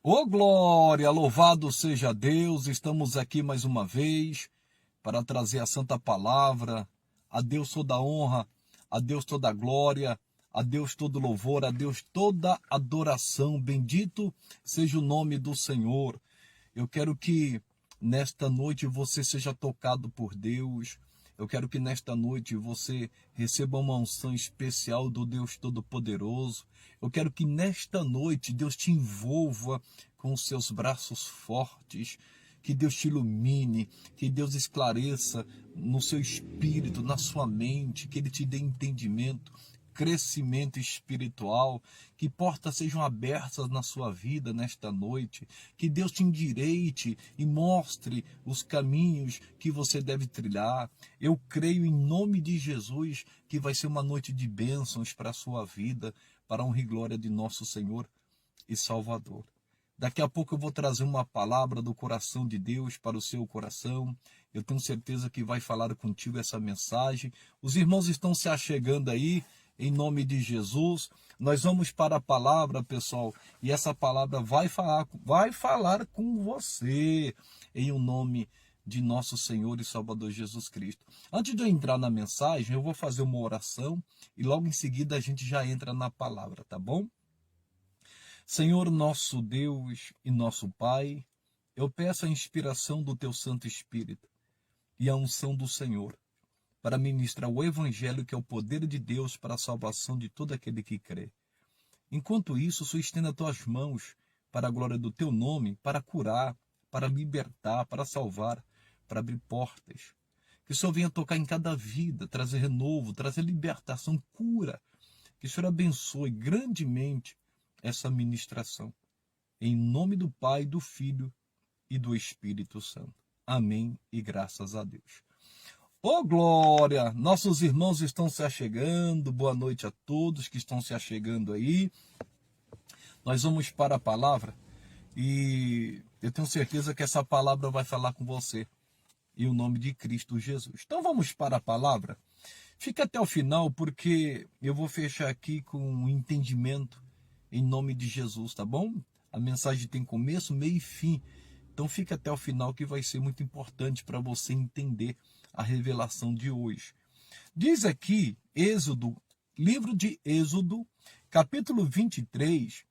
Ô glória, louvado seja Deus, estamos aqui mais uma vez para trazer a santa palavra, a Deus toda honra, a Deus toda glória, a Deus todo louvor, a Deus toda adoração, bendito seja o nome do Senhor. Eu quero que nesta noite você seja tocado por Deus. Eu quero que nesta noite você receba uma unção especial do Deus Todo-Poderoso. Eu quero que nesta noite Deus te envolva com os seus braços fortes, que Deus te ilumine, que Deus esclareça no seu espírito, na sua mente, que Ele te dê entendimento, crescimento espiritual, que portas sejam abertas na sua vida nesta noite, que Deus te endireite e mostre os caminhos que você deve trilhar. Eu creio em nome de Jesus que vai ser uma noite de bênçãos para a sua vida, para a honra e glória de nosso Senhor e Salvador. Daqui a pouco eu vou trazer uma palavra do coração de Deus para o seu coração. Eu tenho certeza que vai falar contigo essa mensagem. Os irmãos estão se achegando aí. Em nome de Jesus, nós vamos para a palavra, pessoal, e essa palavra vai falar com você, em o nome de nosso Senhor e Salvador Jesus Cristo. Antes de eu entrar na mensagem, eu vou fazer uma oração e logo em seguida a gente já entra na palavra, tá bom? Senhor, nosso Deus e nosso Pai, eu peço a inspiração do Teu Santo Espírito e a unção do Senhor para ministrar o Evangelho, que é o poder de Deus para a salvação de todo aquele que crê. Enquanto isso, Senhor, estenda as tuas mãos para a glória do teu nome, para curar, para libertar, para salvar, para abrir portas. Que o Senhor venha tocar em cada vida, trazer renovo, trazer libertação, cura. Que o Senhor abençoe grandemente essa ministração. Em nome do Pai, do Filho e do Espírito Santo. Amém e graças a Deus. Ô glória! Nossos irmãos estão se achegando. Boa noite a todos que estão se achegando aí. Nós vamos para a palavra e eu tenho certeza que essa palavra vai falar com você em o nome de Cristo Jesus. Então vamos para a palavra. Fica até o final porque eu vou fechar aqui com um entendimento em nome de Jesus, tá bom? A mensagem tem começo, meio e fim. Então fica até o final que vai ser muito importante para você entender a revelação de hoje. Diz aqui, Êxodo, livro de Êxodo, capítulo 23,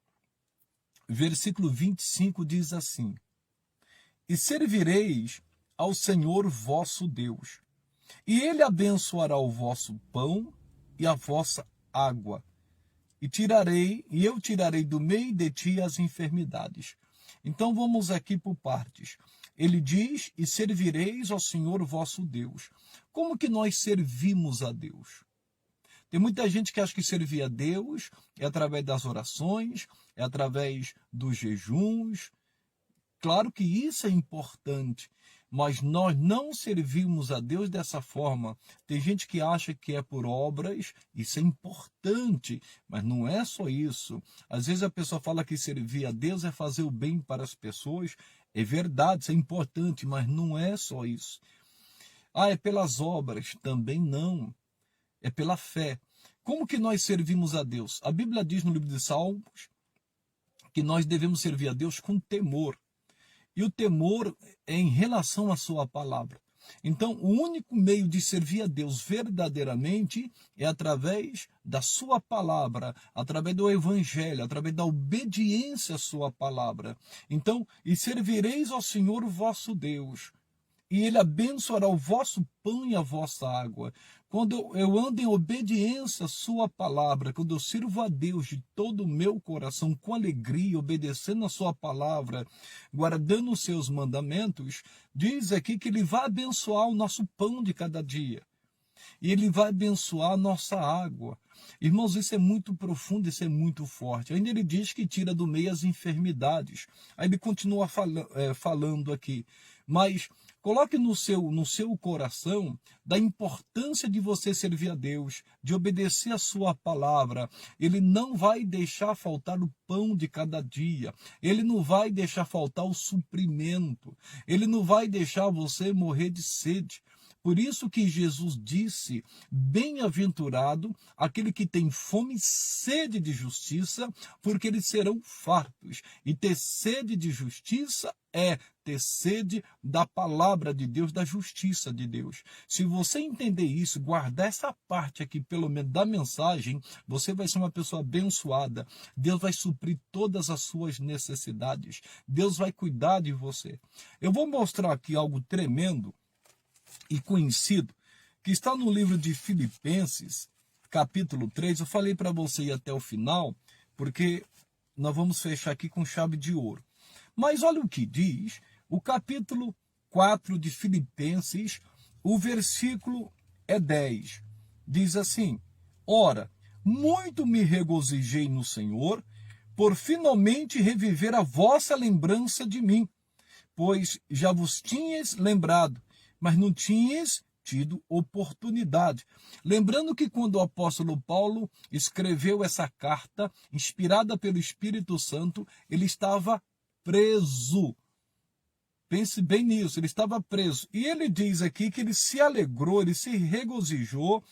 versículo 25, diz assim: E servireis ao Senhor vosso Deus, e Ele abençoará o vosso pão e a vossa água, e eu tirarei do meio de ti as enfermidades. Então vamos aqui por partes. Ele diz, e servireis ao Senhor vosso Deus. Como que nós servimos a Deus? Tem muita gente que acha que servir a Deus é através das orações, é através dos jejuns. Claro que isso é importante, mas nós não servimos a Deus dessa forma. Tem gente que acha que é por obras, isso é importante, mas não é só isso. Às vezes a pessoa fala que servir a Deus é fazer o bem para as pessoas. É verdade, isso é importante, mas não é só isso. É pelas obras? Também não. É pela fé. Como que nós servimos a Deus? A Bíblia diz no livro de Salmos que nós devemos servir a Deus com temor. E o temor é em relação à sua palavra. Então, o único meio de servir a Deus verdadeiramente é através da sua palavra, através do evangelho, através da obediência à sua palavra. Então, e servireis ao Senhor vosso Deus, e Ele abençoará o vosso pão e a vossa água. Quando eu ando em obediência à sua palavra, quando eu sirvo a Deus de todo o meu coração, com alegria, obedecendo a sua palavra, guardando os seus mandamentos, diz aqui que Ele vai abençoar o nosso pão de cada dia. E Ele vai abençoar a nossa água. Irmãos, isso é muito profundo, isso é muito forte. Ainda Ele diz que tira do meio as enfermidades. Aí Ele continua falando aqui. Mas coloque no seu coração da importância de você servir a Deus, de obedecer a sua palavra. Ele não vai deixar faltar o pão de cada dia. Ele não vai deixar faltar o suprimento. Ele não vai deixar você morrer de sede. Por isso que Jesus disse: bem-aventurado aquele que tem fome e sede de justiça, porque eles serão fartos. E ter sede de justiça é ter sede da palavra de Deus, da justiça de Deus. Se você entender isso, guardar essa parte aqui, pelo menos da mensagem, você vai ser uma pessoa abençoada. Deus vai suprir todas as suas necessidades. Deus vai cuidar de você. Eu vou mostrar aqui algo tremendo e conhecido, que está no livro de Filipenses, capítulo 3. Eu falei para você ir até o final, porque nós vamos fechar aqui com chave de ouro. Mas olha o que diz o capítulo 4 de Filipenses, o versículo é 10. Diz assim: ora, muito me regozijei no Senhor, por finalmente reviver a vossa lembrança de mim, pois já vos tinhas lembrado, mas não tinhas tido oportunidade. Lembrando que quando o apóstolo Paulo escreveu essa carta, inspirada pelo Espírito Santo, ele estava preso. Pense bem nisso, ele estava preso. E ele diz aqui que ele se alegrou, ele se regozijou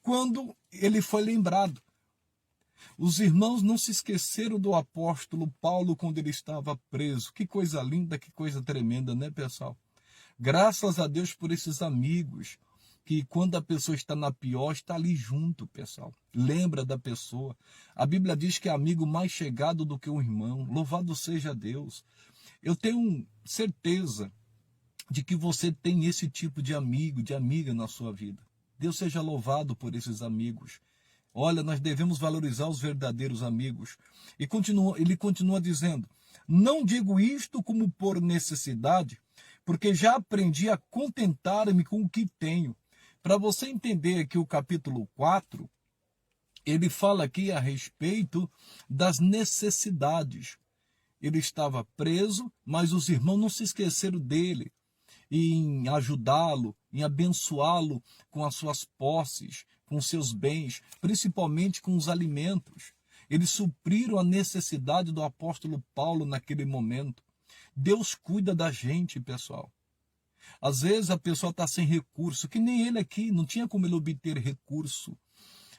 quando ele foi lembrado. Os irmãos não se esqueceram do apóstolo Paulo quando ele estava preso. Que coisa linda, que coisa tremenda, né, pessoal? Graças a Deus por esses amigos, que quando a pessoa está na pior, está ali junto, pessoal. Lembra da pessoa. A Bíblia diz que é amigo mais chegado do que um irmão. Louvado seja Deus. Eu tenho certeza de que você tem esse tipo de amigo, de amiga na sua vida. Deus seja louvado por esses amigos. Olha, nós devemos valorizar os verdadeiros amigos. E ele continua dizendo: não digo isto como por necessidade, porque já aprendi a contentar-me com o que tenho. Para você entender que o capítulo 4, ele fala aqui a respeito das necessidades. Ele estava preso, mas os irmãos não se esqueceram dele, em ajudá-lo, em abençoá-lo com as suas posses, com seus bens, principalmente com os alimentos. Eles supriram a necessidade do apóstolo Paulo naquele momento. Deus cuida da gente, pessoal. Às vezes a pessoa está sem recurso, que nem ele aqui, não tinha como ele obter recurso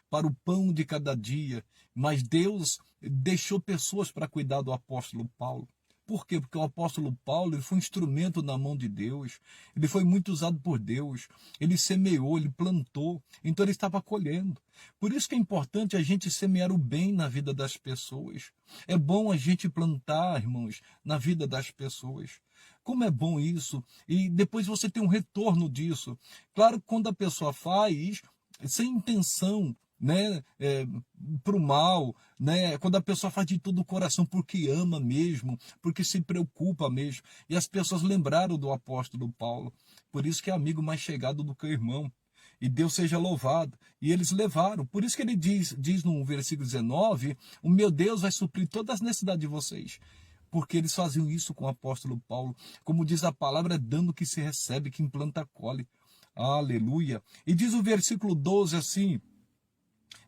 para o pão de cada dia, mas Deus deixou pessoas para cuidar do apóstolo Paulo. Por quê? Porque o apóstolo Paulo ele foi um instrumento na mão de Deus, ele foi muito usado por Deus, ele semeou, ele plantou, então ele estava colhendo. Por isso que é importante a gente semear o bem na vida das pessoas. É bom a gente plantar, irmãos, na vida das pessoas. Como é bom isso, e depois você tem um retorno disso. Claro que quando a pessoa faz sem intenção, né, para o mal, né, quando a pessoa faz de todo o coração porque ama mesmo, porque se preocupa mesmo. E as pessoas lembraram do apóstolo Paulo, por isso que é amigo mais chegado do que o irmão. E Deus seja louvado. E eles levaram. Por isso que ele diz no versículo 19, o meu Deus vai suprir todas as necessidades de vocês. Porque eles faziam isso com o apóstolo Paulo. Como diz a palavra, é dando que se recebe, que implanta colhe. Aleluia. E diz o versículo 12 assim: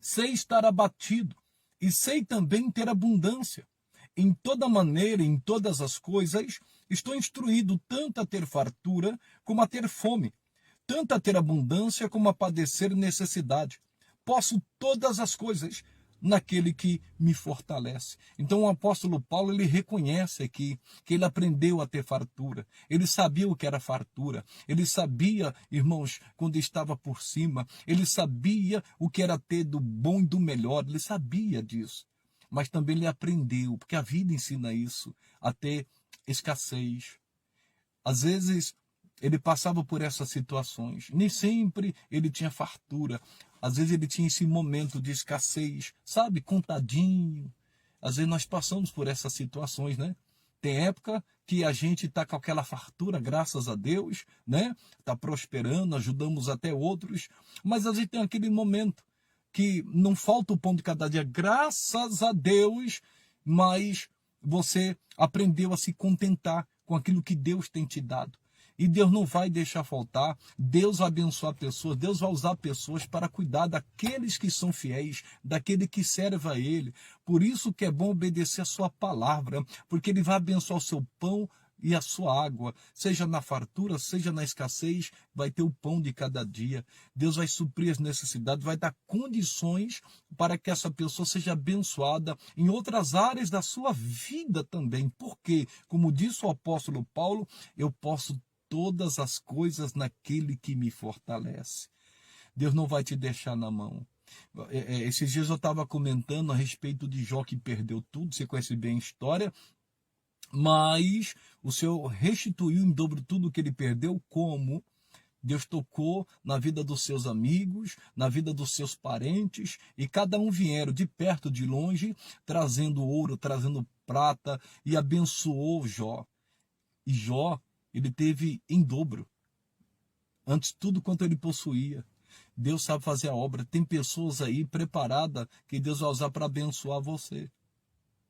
sei estar abatido e sei também ter abundância. Em toda maneira, em todas as coisas, estou instruído tanto a ter fartura como a ter fome, tanto a ter abundância como a padecer necessidade. Posso todas as coisas naquele que me fortalece. Então o apóstolo Paulo, ele reconhece aqui que ele aprendeu a ter fartura. Ele sabia o que era fartura. Ele sabia, irmãos, quando estava por cima. Ele sabia o que era ter do bom e do melhor. Ele sabia disso. Mas também ele aprendeu, porque a vida ensina isso, a ter escassez. Às vezes ele passava por essas situações. Nem sempre ele tinha fartura. Às vezes ele tinha esse momento de escassez, sabe, contadinho. Às vezes nós passamos por essas situações, né? Tem época que a gente está com aquela fartura, graças a Deus, né? Está prosperando, ajudamos até outros. Mas às vezes tem aquele momento que não falta o pão de cada dia, graças a Deus, mas você aprendeu a se contentar com aquilo que Deus tem te dado. E Deus não vai deixar faltar, Deus vai abençoar pessoas, Deus vai usar pessoas para cuidar daqueles que são fiéis, daquele que serve a Ele. Por isso que é bom obedecer a sua palavra, porque Ele vai abençoar o seu pão e a sua água, seja na fartura, seja na escassez, vai ter o pão de cada dia. Deus vai suprir as necessidades, vai dar condições para que essa pessoa seja abençoada em outras áreas da sua vida também. Porque, como disse o apóstolo Paulo, eu posso todas as coisas naquele que me fortalece. Deus não vai te deixar na mão. Esses dias eu estava comentando a respeito de Jó, que perdeu tudo, você conhece bem a história, mas o Senhor restituiu em dobro tudo que ele perdeu. Como? Deus tocou na vida dos seus amigos, na vida dos seus parentes, e cada um vieram de perto, de longe, trazendo ouro, trazendo prata, e abençoou Jó. E Jó, ele teve em dobro, antes tudo quanto ele possuía. Deus sabe fazer a obra. Tem pessoas aí preparadas que Deus vai usar para abençoar você.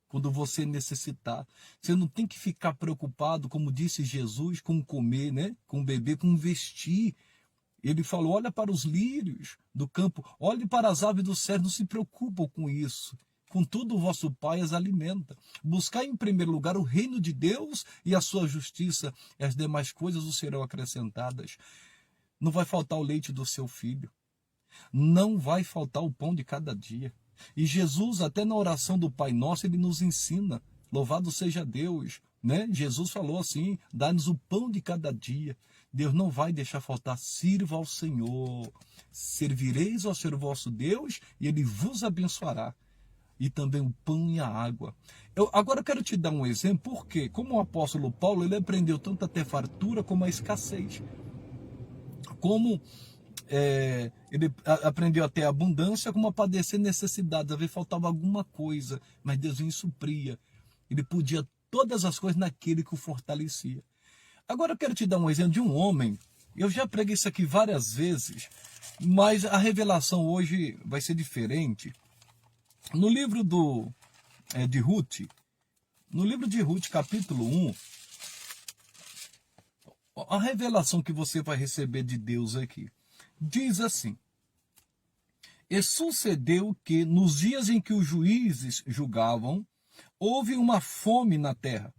Quando você necessitar. Você não tem que ficar preocupado, como disse Jesus, com comer, né? Com beber, com vestir. Ele falou, olha para os lírios do campo, olhe para as aves do céu, não se preocupam com isso. Contudo, o vosso Pai as alimenta. Buscai em primeiro lugar o reino de Deus e a sua justiça, e as demais coisas vos serão acrescentadas. Não vai faltar o leite do seu filho. Não vai faltar o pão de cada dia. E Jesus, até na oração do Pai Nosso, ele nos ensina. Louvado seja Deus, né? Jesus falou assim, dá-nos o pão de cada dia. Deus não vai deixar faltar. Sirva ao Senhor. Servireis ao Senhor vosso Deus e ele vos abençoará. E também o pão e a água. Agora eu quero te dar um exemplo, porque como o apóstolo Paulo, ele aprendeu tanto a ter fartura como a escassez. Como ele aprendeu a ter abundância, como a padecer necessidades. Às vezes faltava alguma coisa, mas Deus o supria. Ele podia todas as coisas naquele que o fortalecia. Agora eu quero te dar um exemplo de um homem. Eu já preguei isso aqui várias vezes, mas a revelação hoje vai ser diferente. No livro de Ruth, no livro de Ruth, capítulo 1, a revelação que você vai receber de Deus aqui, diz assim: e sucedeu que, nos dias em que os juízes julgavam, houve uma fome na terra,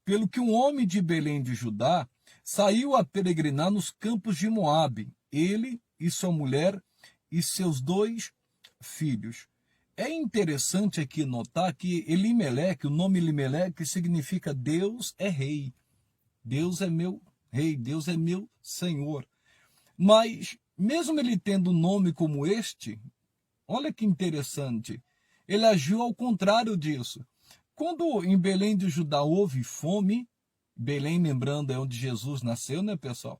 pelo que um homem de Belém de Judá saiu a peregrinar nos campos de Moabe, ele e sua mulher e seus 2 filhos. É interessante aqui notar que Elimeleque, o nome Elimeleque significa Deus é rei. Deus é meu rei, Deus é meu Senhor. Mas, mesmo ele tendo um nome como este, olha que interessante, ele agiu ao contrário disso. Quando em Belém de Judá houve fome, Belém, lembrando, é onde Jesus nasceu, né, pessoal?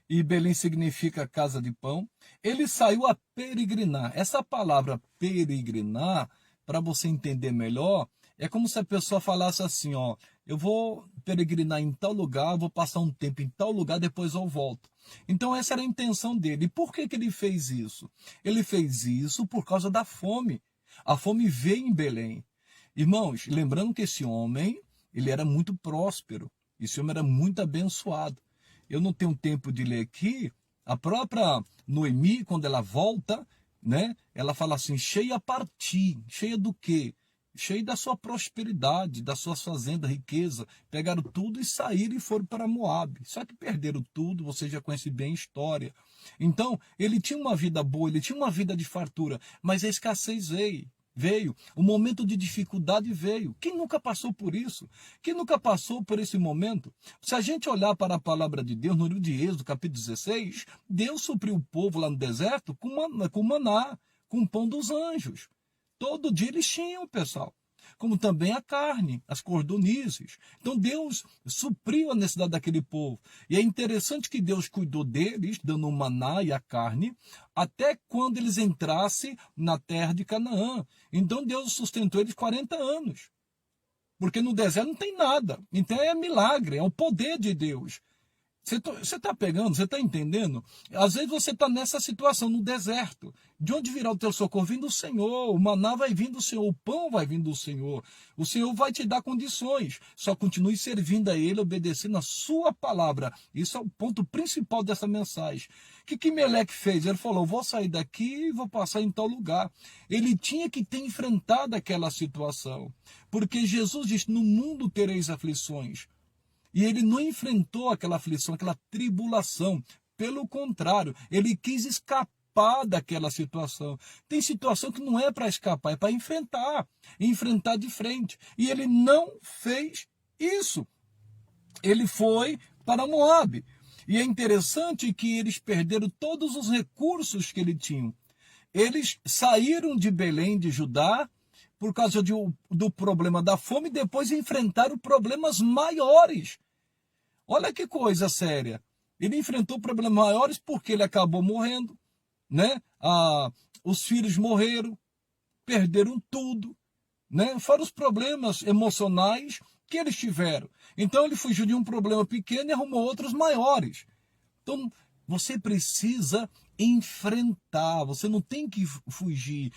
E Belém significa casa de pão. Ele saiu a peregrinar. Essa palavra peregrinar, para você entender melhor, é como se a pessoa falasse assim, ó, eu vou peregrinar em tal lugar, vou passar um tempo em tal lugar, depois eu volto. Então essa era a intenção dele. E por que ele fez isso? Ele fez isso por causa da fome. A fome veio em Belém. Irmãos, lembrando que esse homem, ele era muito próspero. Esse homem era muito abençoado. Eu não tenho tempo de ler aqui. A própria Noemi, quando ela volta, né, ela fala assim, cheia a partir. Cheia do quê? Cheia da sua prosperidade, das suas fazendas, riqueza. Pegaram tudo e saíram e foram para Moabe. Só que perderam tudo, você já conhece bem a história. Então, ele tinha uma vida boa, ele tinha uma vida de fartura, mas a escassez veio, o momento de dificuldade veio. Quem nunca passou por isso? Quem nunca passou por esse momento? Se a gente olhar para a palavra de Deus, no livro de Êxodo, capítulo 16, Deus supriu o povo lá no deserto com maná, com o pão dos anjos. Todo dia eles tinham, pessoal. Como também a carne, as cordonizes. Então Deus supriu a necessidade daquele povo. E é interessante que Deus cuidou deles, dando o maná e a carne, até quando eles entrassem na terra de Canaã. Então Deus sustentou eles 40 anos. Porque no deserto não tem nada. Então é milagre, é o poder de Deus. Você está pegando, você está entendendo? Às vezes você está nessa situação, no deserto. De onde virá o teu socorro? Vindo do Senhor, o maná vai vir do Senhor, o pão vai vir do Senhor. O Senhor vai te dar condições. Só continue servindo a Ele, obedecendo a sua palavra. Isso é o ponto principal dessa mensagem. O que Meleque fez? Ele falou, vou sair daqui e vou passar em tal lugar. Ele tinha que ter enfrentado aquela situação. Porque Jesus disse, no mundo tereis aflições. E ele não enfrentou aquela aflição, aquela tribulação. Pelo contrário, ele quis escapar daquela situação. Tem situação que não é para escapar, é para enfrentar de frente. E ele não fez isso. Ele foi para Moabe. E é interessante que eles perderam todos os recursos que eles tinham. Eles saíram de Belém, de Judá, por causa do problema da fome, e depois enfrentaram problemas maiores. Olha que coisa séria. Ele enfrentou problemas maiores porque ele acabou morrendo, né? Os filhos morreram, perderam tudo, né? Fora os problemas emocionais que eles tiveram. Então ele fugiu de um problema pequeno e arrumou outros maiores. Então você precisa enfrentar, você não tem que fugir.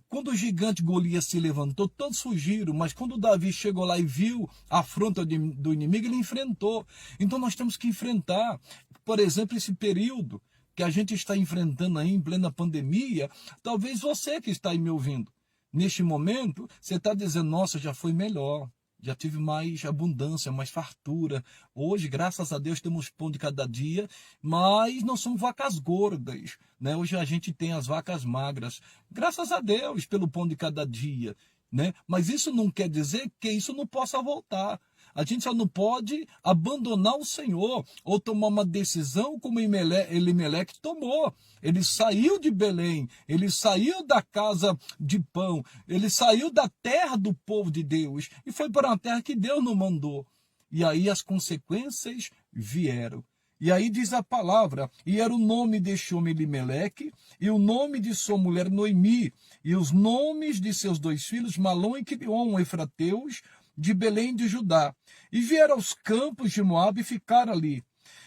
Quando o gigante Golias se levantou, todos fugiram, mas quando Davi chegou lá e viu a afronta do inimigo, ele enfrentou. Então nós temos que enfrentar, por exemplo, esse período que a gente está enfrentando aí em plena pandemia. Talvez você que está aí me ouvindo, neste momento, você está dizendo, nossa, já foi melhor. Já tive mais abundância, mais fartura. Hoje, graças a Deus, temos pão de cada dia, mas não são vacas gordas, né? Hoje a gente tem as vacas magras. Graças a Deus pelo pão de cada dia, né? Mas isso não quer dizer que isso não possa voltar. A gente só não pode abandonar o Senhor ou tomar uma decisão como Elimeleque tomou. Ele saiu de Belém, ele saiu da casa de pão, ele saiu da terra do povo de Deus e foi para uma terra que Deus não mandou. E aí as consequências vieram. E aí diz a palavra, e era o nome deste homem Elimeleque, e o nome de sua mulher Noemi, e os nomes de seus 2 filhos, Malom e Quilion, efrateus, de Belém de Judá, e vieram aos campos de Moabe e ficaram ali.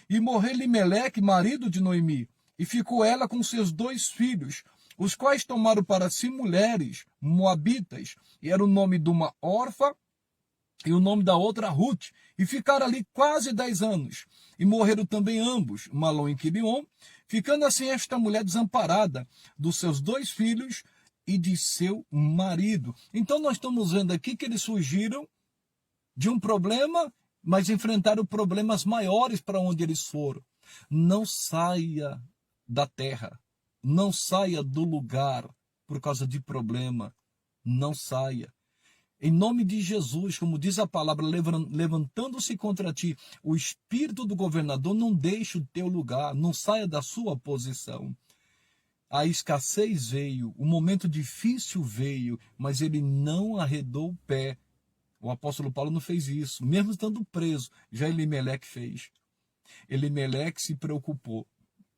E morreu Elimeleque, marido de Noemi, e ficou ela com seus 2 filhos, os quais tomaram para si mulheres moabitas, e era o nome de uma Orfa e o nome da outra Ruth, e ficaram ali quase 10 anos. E morreram também ambos, Malom e Quilion, ficando assim esta mulher desamparada dos seus 2 filhos e de seu marido. Então nós estamos vendo aqui que eles fugiram de um problema, mas enfrentaram problemas maiores para onde eles foram. Não saia da terra, não saia do lugar por causa de problema, não saia. Em nome de Jesus, como diz a palavra, levantando-se contra ti, o espírito do governador não deixe o teu lugar, não saia da sua posição. A escassez veio, o momento difícil veio, mas ele não arredou o pé. O apóstolo Paulo não fez isso, mesmo estando preso, já Elimeleque fez. Elimeleque se preocupou.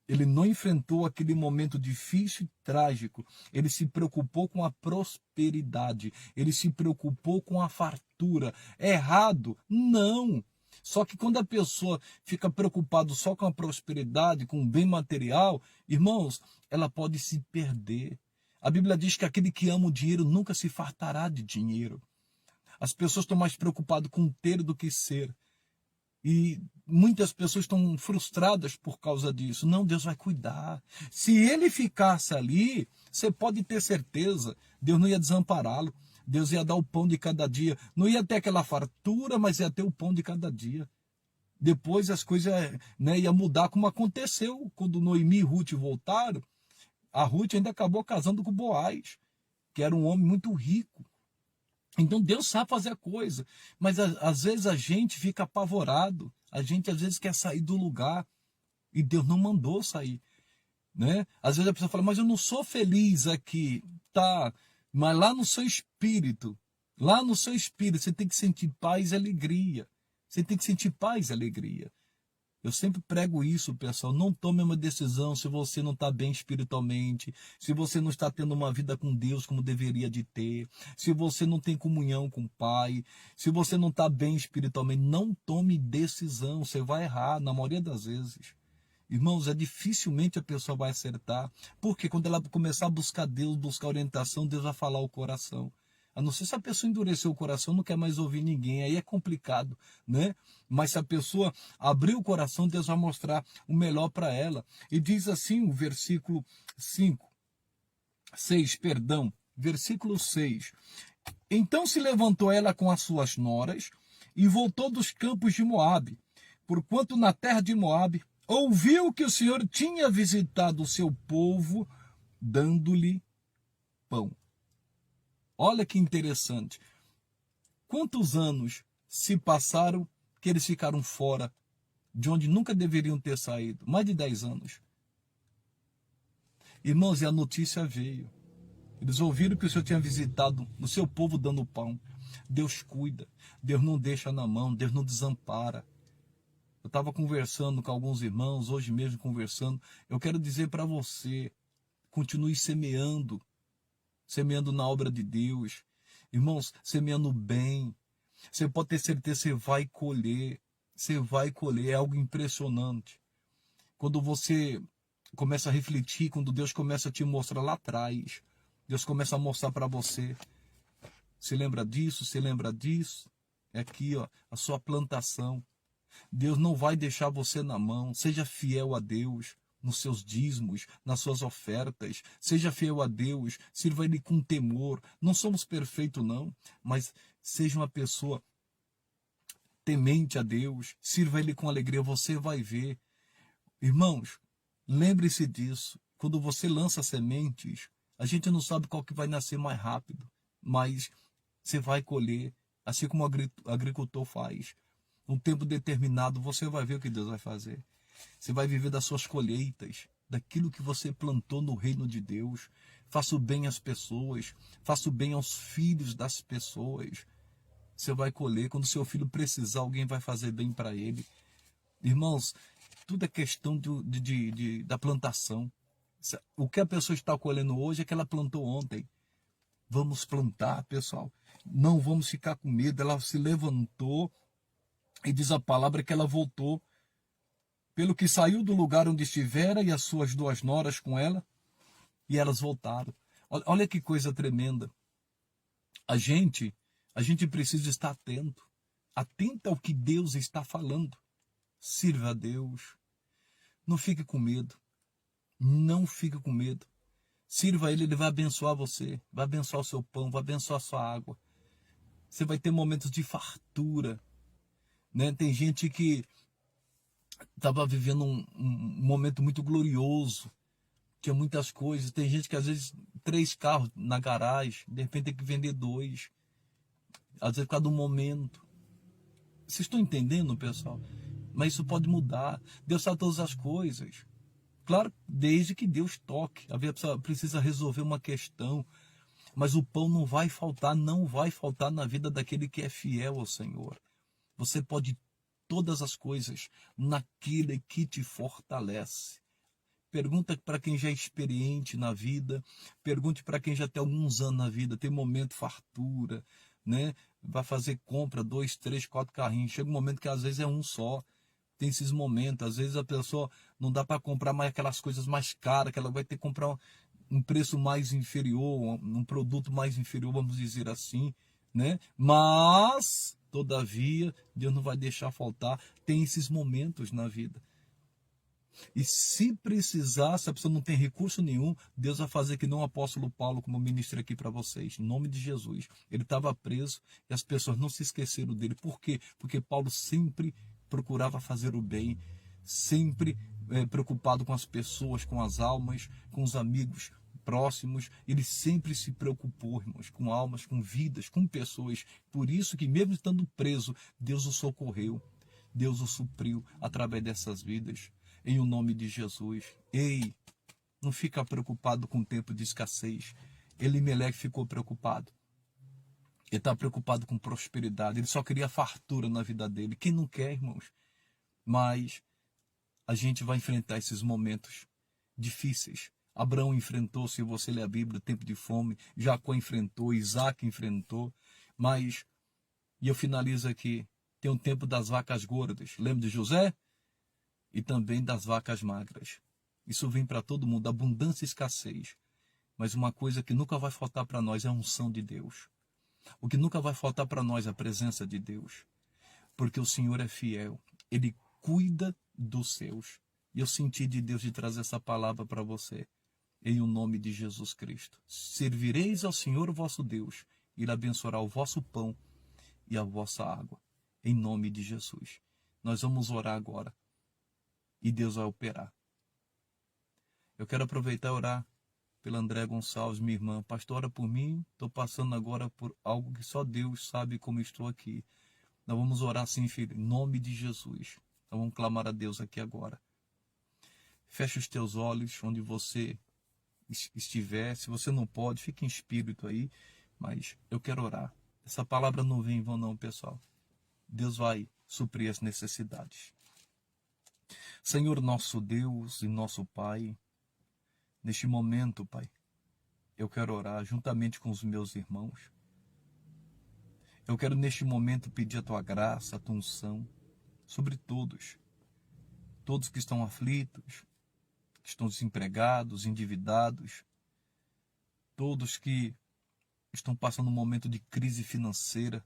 Ele não enfrentou aquele momento difícil e trágico. Ele se preocupou com a prosperidade. Ele se preocupou com a fartura. É errado? Não. Só que quando a pessoa fica preocupada só com a prosperidade, com o bem material, irmãos, ela pode se perder. A Bíblia diz que aquele que ama o dinheiro nunca se fartará de dinheiro. As pessoas estão mais preocupadas com ter do que ser. E muitas pessoas estão frustradas por causa disso. Não, Deus vai cuidar. Se ele ficasse ali, você pode ter certeza, Deus não ia desampará-lo. Deus ia dar o pão de cada dia. Não ia ter aquela fartura, mas ia ter o pão de cada dia. Depois as coisas, né, iam mudar, como aconteceu quando Noemi e Ruth voltaram. A Ruth ainda acabou casando com Boaz, que era um homem muito rico. Então Deus sabe fazer a coisa, mas às vezes a gente fica apavorado, a gente às vezes quer sair do lugar e Deus não mandou sair, né? Às vezes a pessoa fala, mas eu não sou feliz aqui, tá? Mas lá no seu espírito, você tem que sentir paz e alegria, você tem que sentir paz e alegria. Eu sempre prego isso, pessoal. Não tome uma decisão se você não está bem espiritualmente, se você não está tendo uma vida com Deus como deveria de ter, se você não tem comunhão com o Pai, se você não está bem espiritualmente. Não tome decisão, você vai errar na maioria das vezes. Irmãos, dificilmente a pessoa vai acertar, porque quando ela começar a buscar Deus, buscar orientação, Deus vai falar o coração. A não ser se a pessoa endurecer o coração, não quer mais ouvir ninguém, aí é complicado, né? Mas se a pessoa abrir o coração, Deus vai mostrar o melhor para ela. E diz assim o versículo 6, perdão, versículo 6. Então se levantou ela com as suas noras e voltou dos campos de Moabe, porquanto na terra de Moabe ouviu que o Senhor tinha visitado o seu povo, dando-lhe pão. Olha que interessante. Quantos anos se passaram que eles ficaram fora de onde nunca deveriam ter saído? Mais de 10 anos. Irmãos, e a notícia veio. Eles ouviram que o Senhor tinha visitado o seu povo dando pão. Deus cuida, Deus não deixa na mão, Deus não desampara. Eu estava conversando com alguns irmãos, hoje mesmo conversando. Eu quero dizer para você, continue semeando na obra de Deus. Irmãos, semeando bem. Você pode ter certeza, você vai colher. Você vai colher, é algo impressionante. Quando você começa a refletir, quando Deus começa a te mostrar lá atrás, Deus começa a mostrar para você. Se lembra disso? Se lembra disso? É aqui, ó, a sua plantação. Deus não vai deixar você na mão. Seja fiel a Deus nos seus dízimos, nas suas ofertas. Seja fiel a Deus, sirva Ele com temor. Não somos perfeitos, não, mas seja uma pessoa temente a Deus. Sirva Ele com alegria, você vai ver. Irmãos, lembre-se disso. Quando você lança sementes, a gente não sabe qual que vai nascer mais rápido, mas você vai colher, assim como o agricultor faz. Um tempo determinado, você vai ver o que Deus vai fazer. Você vai viver das suas colheitas, daquilo que você plantou no reino de Deus. Faça o bem às pessoas, faça o bem aos filhos das pessoas. Você vai colher. Quando seu filho precisar, alguém vai fazer bem para ele. Irmãos, tudo é questão da plantação. O que a pessoa está colhendo hoje é que ela plantou ontem. Vamos plantar, pessoal. Não vamos ficar com medo. Ela se levantou e diz a palavra que ela voltou, pelo que saiu do lugar onde estivera e as suas 2 noras com ela, e elas voltaram. Olha que coisa tremenda. A gente precisa estar atento ao que Deus está falando. Sirva a Deus. Não fique com medo. Não fique com medo. Sirva a Ele, Ele vai abençoar você, vai abençoar o seu pão, vai abençoar a sua água. Você vai ter momentos de fartura. Né? Tem gente que estava vivendo um momento muito glorioso, tinha muitas coisas. Tem gente que às vezes 3 carros na garagem, de repente tem que vender 2, às vezes por causa do momento. Vocês estão entendendo, pessoal? Mas isso pode mudar. Deus sabe todas as coisas. Claro, desde que Deus toque. A pessoa precisa resolver uma questão, mas o pão não vai faltar na vida daquele que é fiel ao Senhor. Você pode todas as coisas naquele que te fortalece. Pergunta para quem já é experiente na vida, pergunte para quem já tem alguns anos na vida, tem momento fartura, né? Vai fazer compra, 2, 3, 4 carrinhos. Chega um momento que às vezes é um só. Tem esses momentos, às vezes a pessoa não dá para comprar mais aquelas coisas mais caras, que ela vai ter que comprar um preço mais inferior, um produto mais inferior, vamos dizer assim, né? Mas todavia, Deus não vai deixar faltar. Tem esses momentos na vida. E se precisar, se a pessoa não tem recurso nenhum, Deus vai fazer que não o apóstolo Paulo, como ministro aqui para vocês, em nome de Jesus. Ele estava preso e as pessoas não se esqueceram dele. Por quê? Porque Paulo sempre procurava fazer o bem, sempre preocupado com as pessoas, com as almas, com os amigos próximos. Ele sempre se preocupou, irmãos, com almas, com vidas, com pessoas. Por isso que mesmo estando preso, Deus o socorreu, Deus o supriu através dessas vidas, em o nome de Jesus. Ei, não fica preocupado com o tempo de escassez. Elimeleque ficou preocupado. Ele está preocupado com prosperidade. Ele só queria fartura na vida dele. Quem não quer, irmãos? Mas a gente vai enfrentar esses momentos difíceis. Abraão enfrentou, se você ler a Bíblia, o tempo de fome. Jacó enfrentou, Isaac enfrentou. Mas, e eu finalizo aqui, tem um tempo das vacas gordas. Lembra de José? E também das vacas magras. Isso vem para todo mundo, abundância e escassez. Mas uma coisa que nunca vai faltar para nós é a unção de Deus. O que nunca vai faltar para nós é a presença de Deus. Porque o Senhor é fiel. Ele cuida dos seus. E eu senti de Deus de trazer essa palavra para você. Em o nome de Jesus Cristo. Servireis ao Senhor vosso Deus. E Ele abençoará o vosso pão e a vossa água. Em nome de Jesus. Nós vamos orar agora. E Deus vai operar. Eu quero aproveitar e orar pela André Gonçalves, minha irmã. Pastor, ora por mim. Estou passando agora por algo que só Deus sabe como estou aqui. Nós vamos orar sim, filho, em nome de Jesus. Nós vamos clamar a Deus aqui agora. Feche os teus olhos onde você estiver. Se você não pode, fique em espírito aí. Mas eu quero orar. Essa palavra não vem em vão não, pessoal. Deus vai suprir as necessidades. Senhor, nosso Deus e nosso Pai, neste momento, Pai, eu quero orar juntamente com os meus irmãos. Eu quero neste momento pedir a Tua graça, a Tua unção, sobre todos. Todos que estão aflitos, que estão desempregados, endividados. Todos que estão passando um momento de crise financeira,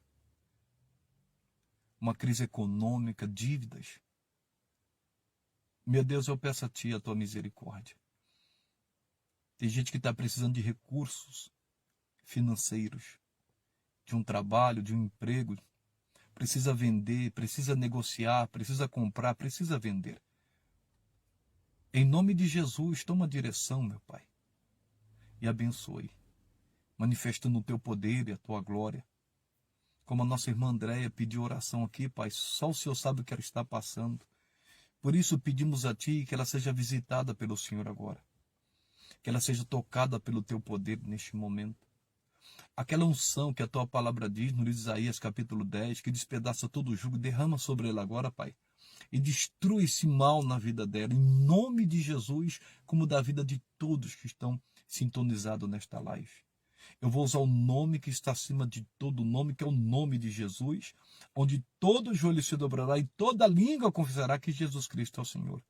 uma crise econômica, dívidas. Meu Deus, eu peço a Ti a Tua misericórdia. Tem gente que está precisando de recursos financeiros, de um trabalho, de um emprego. Precisa vender, precisa negociar, precisa comprar, precisa vender. Em nome de Jesus, toma direção, meu Pai, e abençoe, manifestando o Teu poder e a Tua glória. Como a nossa irmã Andréia pediu oração aqui, Pai, só o Senhor sabe o que ela está passando. Por isso pedimos a Ti que ela seja visitada pelo Senhor agora. Que ela seja tocada pelo Teu poder neste momento. Aquela unção que a Tua palavra diz no livro de Isaías capítulo 10, que despedaça todo o jugo, derrama sobre ela agora, Pai. E destrui esse mal na vida dela, em nome de Jesus, como da vida de todos que estão sintonizados nesta live. Eu vou usar o nome que está acima de todo nome, que é o nome de Jesus, onde todo joelho se dobrará e toda língua confessará que Jesus Cristo é o Senhor.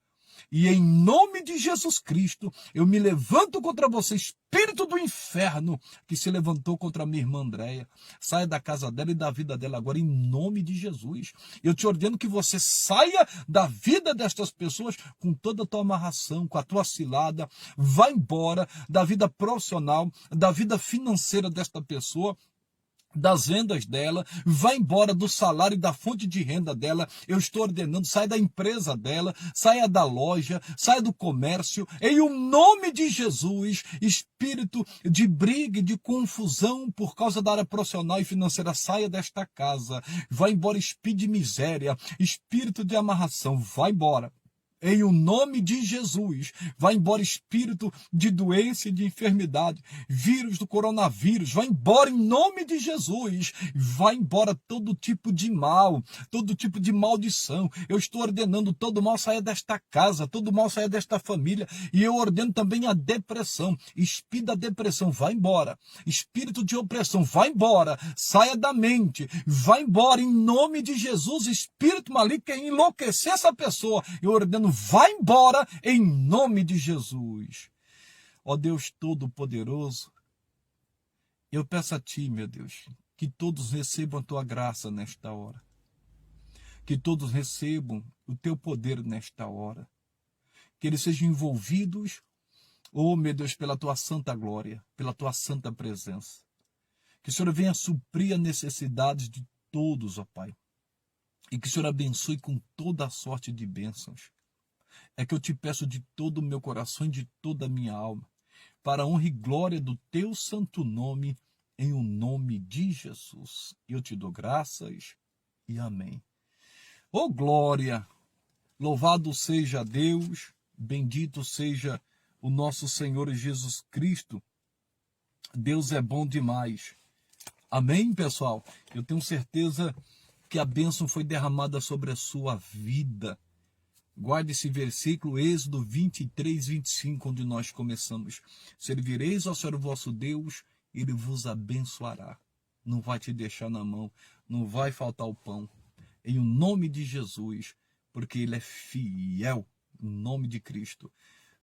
E em nome de Jesus Cristo, eu me levanto contra você, espírito do inferno, que se levantou contra a minha irmã Andréia. Saia da casa dela e da vida dela agora, em nome de Jesus. Eu te ordeno que você saia da vida destas pessoas com toda a tua amarração, com a tua cilada. Vá embora da vida profissional, da vida financeira desta pessoa, das vendas dela, vai embora do salário e da fonte de renda dela. Eu estou ordenando, saia da empresa dela, saia da loja, saia do comércio, em o nome de Jesus. Espírito de briga e de confusão por causa da área profissional e financeira, saia desta casa. Vai embora, espírito de miséria, espírito de amarração, vai embora. Em o nome de Jesus, vai embora espírito de doença e de enfermidade, vírus do coronavírus, vai embora em nome de Jesus, vai embora todo tipo de mal, todo tipo de maldição. Eu estou ordenando todo mal saia desta casa, todo mal saia desta família, e eu ordeno também a depressão, espírito da depressão, vai embora, espírito de opressão, vai embora, saia da mente, vai embora em nome de Jesus, espírito maligno que enlouquecer essa pessoa, eu ordeno vai embora em nome de Jesus. Ó Deus Todo-Poderoso, eu peço a Ti, meu Deus, que todos recebam a Tua graça nesta hora. Que todos recebam o Teu poder nesta hora. Que eles sejam envolvidos, oh meu Deus, pela Tua santa glória, pela Tua santa presença. Que o Senhor venha suprir as necessidades de todos, ó Pai. E que o Senhor abençoe com toda a sorte de bênçãos. É que eu te peço de todo o meu coração e de toda a minha alma, para a honra e glória do Teu santo nome, em o nome de Jesus. Eu te dou graças e amém. Oh glória, louvado seja Deus, bendito seja o nosso Senhor Jesus Cristo. Deus é bom demais. Amém, pessoal? Eu tenho certeza que a bênção foi derramada sobre a sua vida. Guarde esse versículo, Êxodo 23, 25, onde nós começamos. Servireis ao Senhor vosso Deus, Ele vos abençoará. Não vai te deixar na mão, não vai faltar o pão. Em o nome de Jesus, porque Ele é fiel, em nome de Cristo.